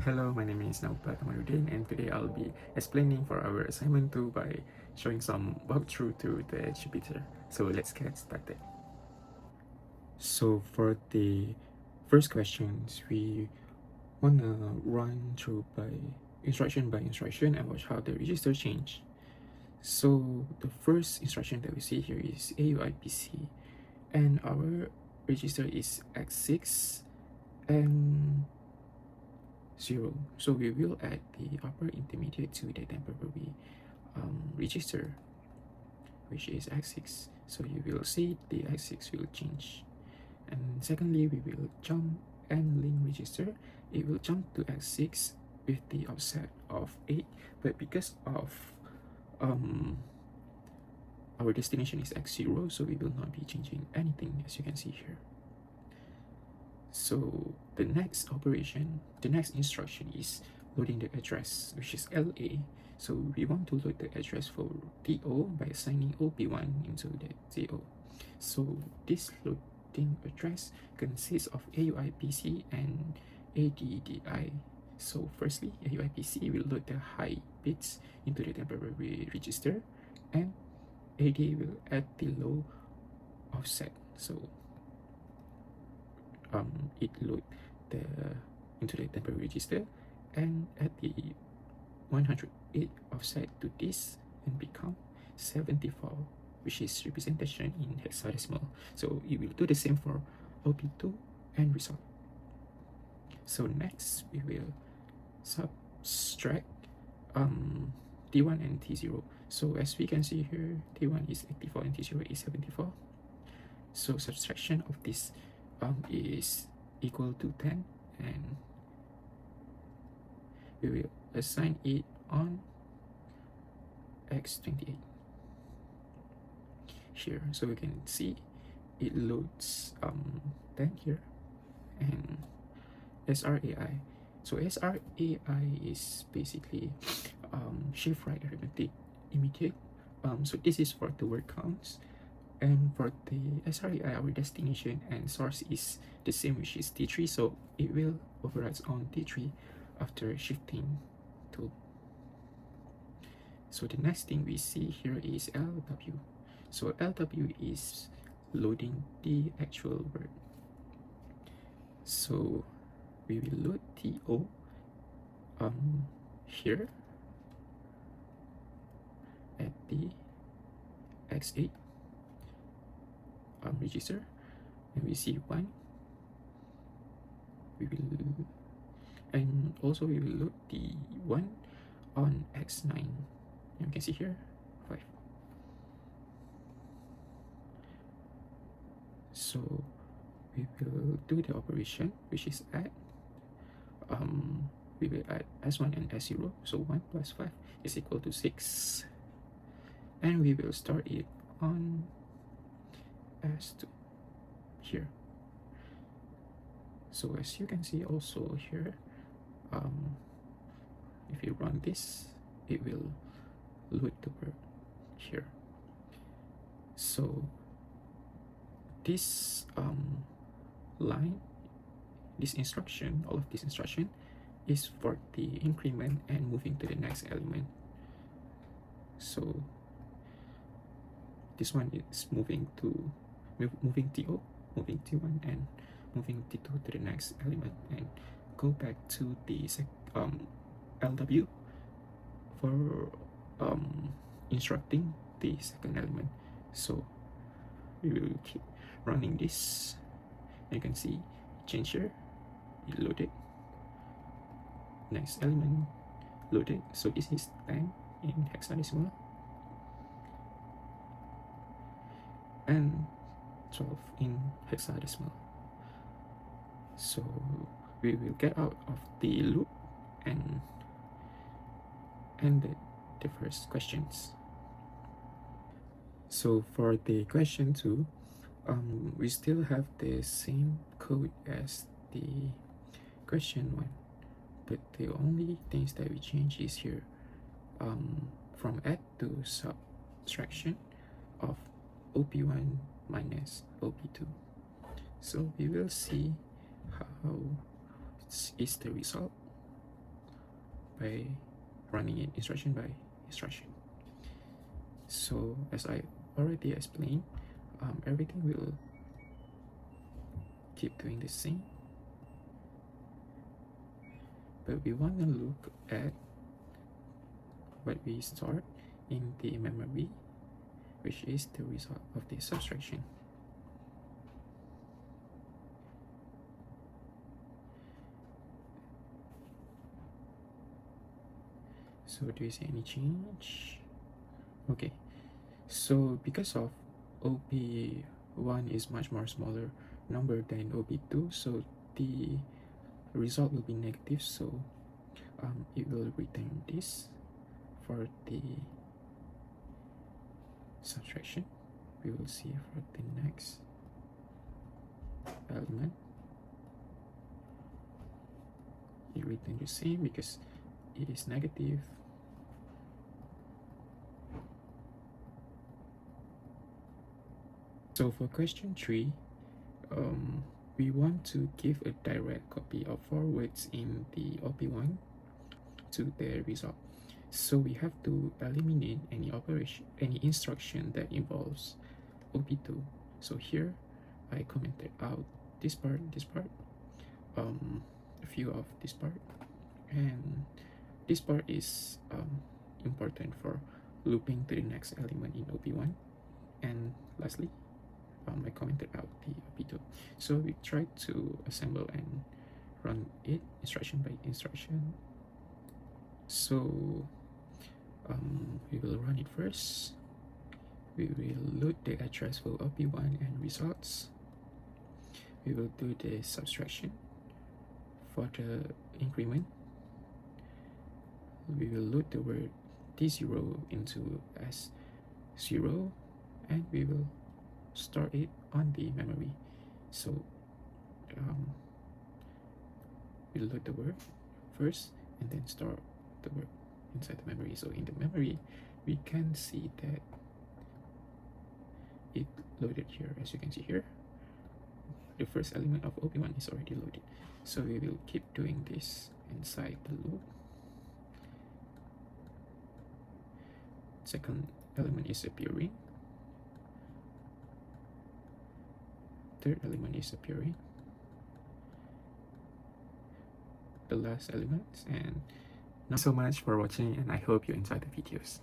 Hello, my name is Naupat Amanuddin, and today I'll be explaining for our assignment 2 by showing some walkthrough to the Jupiter. So let's get started. So for the first questions, we wanna run through by instruction and watch how the register change. So the first instruction that we see here is AUIPC, and our register is X6 and 0. So we will add the upper intermediate to the temporary register, which is X6. So you will see the X6 will change. And secondly, we will jump and link register. It will jump to X6 with the offset of 8, but because of our destination is X0, so we will not be changing anything, as you can see here. So the next instruction is loading the address, which is LA. So we want to load the address for TO by assigning OP1 into the TO. So this loading address consists of AUIPC and ADDI. So firstly, AUIPC will load the high bits into the temporary register, and AD will add the low offset. So it load into the temporary register and add the 108 offset to this and become 74, which is representation in hexadecimal. So it will do the same for OP2 and result. So next we will subtract T1 and T0. So as we can see here, T1 is 84 and T0 is 74. So subtraction of this is equal to 10, and we will assign it on X28 here. So we can see it loads 10 here, and SRAI. So SRAI is basically shift right arithmetic immediate. So this is for the word counts, and for the SRAI, our destination and source is the same, which is T3, so it will override on T3 after shifting to. So the next thing we see here is LW. So LW is loading the actual word. So we will load TO here at the X8 register, and we see 1. We will, and also we will load the 1 on X9, and you can see here 5. So we will do the operation, which is add. We will add S1 and S0, so 1 plus 5 is equal to 6, and we will store it on S2 here. So as you can see also here, if you run this, it will load the word here. So this line, this instruction, all of this instruction is for the increment and moving to the next element. So this one is moving TO, moving T1, and moving T2 to the next element, and go back to the LW for instructing the second element. So we will keep running this, and you can see change here, it loaded, next element loaded. So this is 10 in hexadecimal and 12 in hexadecimal. So we will get out of the loop and end the first questions. So for the question 2, we still have the same code as the question 1, but the only things that we change is here, from add to subtraction of OP1 minus OP2. So we will see how is the result. by running it instruction by instruction. So as I already explained, everything will keep doing the same, but we want to look at what we stored in the memory, which is the result of the subtraction. So do you see any change? Okay, so because of OP1 is much more smaller number than OP2, so the result will be negative, so it will return this for the subtraction. We will see for the next element. It returns the same because it is negative. So for question 3, we want to give a direct copy of 4 words in the OP1 to the result. So we have to eliminate any operation, any instruction that involves OP2. So here I commented out this part, a few of this part, and this part is important for looping to the next element in OP1. And lastly, I commented out the OP2. So we try to assemble and run it instruction by instruction. So we will run it first. We will load the address for OP1 and results. We will do the subtraction for the increment. We will load the word D0 into S0, and we will store it on the memory. So we load the word first and then store the word inside the memory. So in the memory we can see that it loaded here. As you can see here, the first element of OP1 is already loaded. So we will keep doing this inside the loop. Second element is appearing. Third element is appearing. The last element. And thank you so much for watching, and I hope you enjoyed the videos.